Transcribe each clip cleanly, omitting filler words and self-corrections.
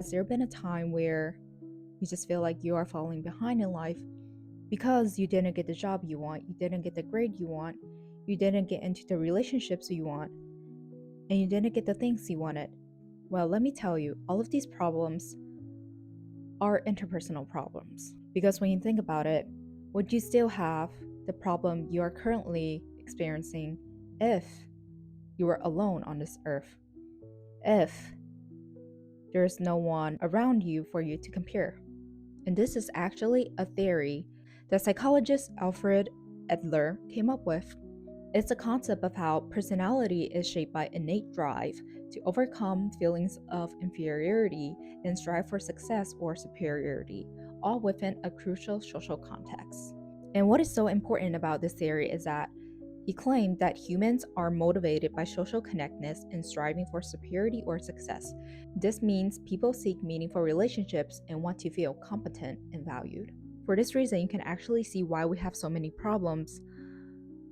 Has there been a time where you just feel like you are falling behind in life because you didn't get the job you want, you didn't get the grade you want, you didn't get into the relationships you want, and you didn't get the things you wanted? Well, let me tell you, all of these problems are interpersonal problems. Because when you think about it, would you still have the problem you are currently experiencing if you were alone on this earth? If there's no one around you for you to compare? And this is actually a theory that psychologist Alfred Adler came up with. It's a concept of how personality is shaped by innate drive to overcome feelings of inferiority and strive for success or superiority, all within a crucial social context. And what is so important about this theory is that he claimed that humans are motivated by social connectedness and striving for superiority or success. This means people seek meaningful relationships and want to feel competent and valued. For this reason, you can actually see why we have so many problems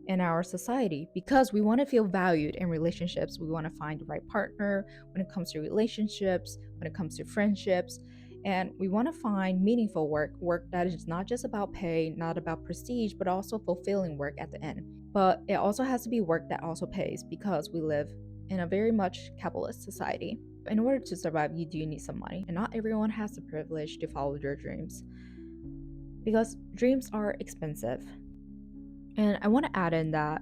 in our society, because we want to feel valued in relationships. We want to find the right partner when it comes to relationships, when it comes to friendships, and we want to find meaningful work that is not just about pay, not about prestige, but also fulfilling work at the end. But it also has to be work that also pays, because we live in a very much capitalist society. In order to survive, you do need some money, and not everyone has the privilege to follow their dreams, because dreams are expensive. And I want to add in that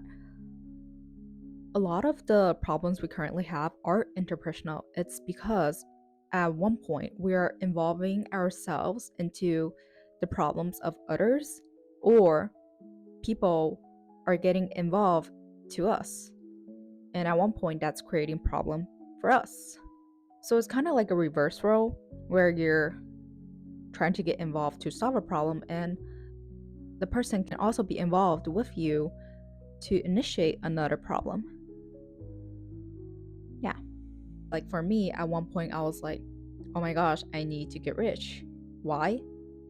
a lot of the problems we currently have are interpersonal. It's because at one point we are involving ourselves into the problems of others, or people are getting involved to us. And at one point that's creating problem for us. So it's kind of like a reverse role where you're trying to get involved to solve a problem, and the person can also be involved with you to initiate another problem. Yeah. Like for me, at one point, I was like, oh my gosh, I need to get rich. Why?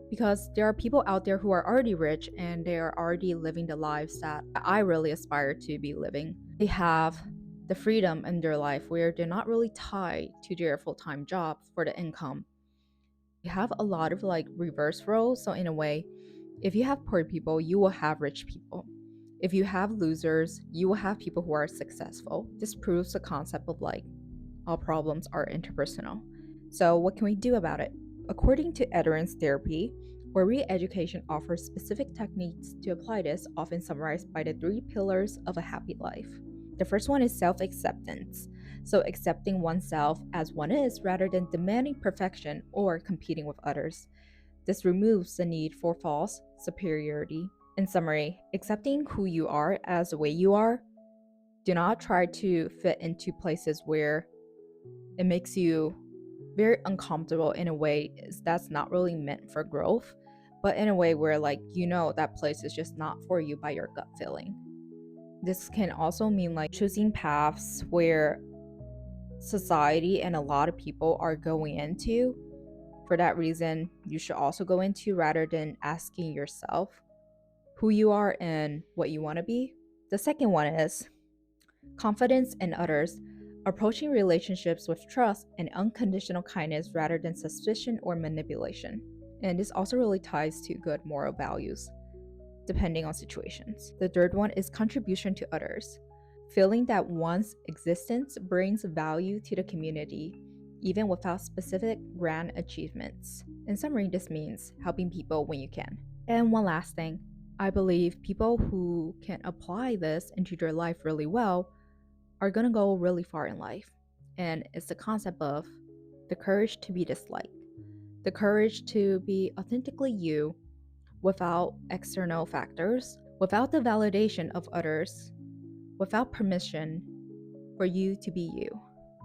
Because there are people out there who are already rich and they are already living the lives that I really aspire to be living. They have the freedom in their life where they're not really tied to their full time job for the income. You have a lot of like reverse roles. So, in a way, if you have poor people, you will have rich people. If you have losers, you will have people who are successful. This proves the concept of like all problems are interpersonal. So, what can we do about it? According to adherence therapy, where re-education offers specific techniques to apply this, often summarized by the 3 pillars of a happy life. The first one is self-acceptance. So, accepting oneself as one is rather than demanding perfection or competing with others. This removes the need for false superiority. In summary, accepting who you are as the way you are. Do not try to fit into places where it makes you very uncomfortable in a way that's not really meant for growth, but in a way where like that place is just not for you by your gut feeling. This can also mean like choosing paths where society and a lot of people are going into. For that reason, you should also go into, rather than asking yourself who you are and what you want to be. The second one is confidence in others, approaching relationships with trust and unconditional kindness rather than suspicion or manipulation. And this also really ties to good moral values, depending on situations. The third one is contribution to others, feeling that one's existence brings value to the community, even without specific grand achievements. In summary, this means helping people when you can. And one last thing, I believe people who can apply this into their life really well are going to go really far in life. And it's the concept of the courage to be disliked, the courage to be authentically you without external factors, without the validation of others, without permission for you to be you.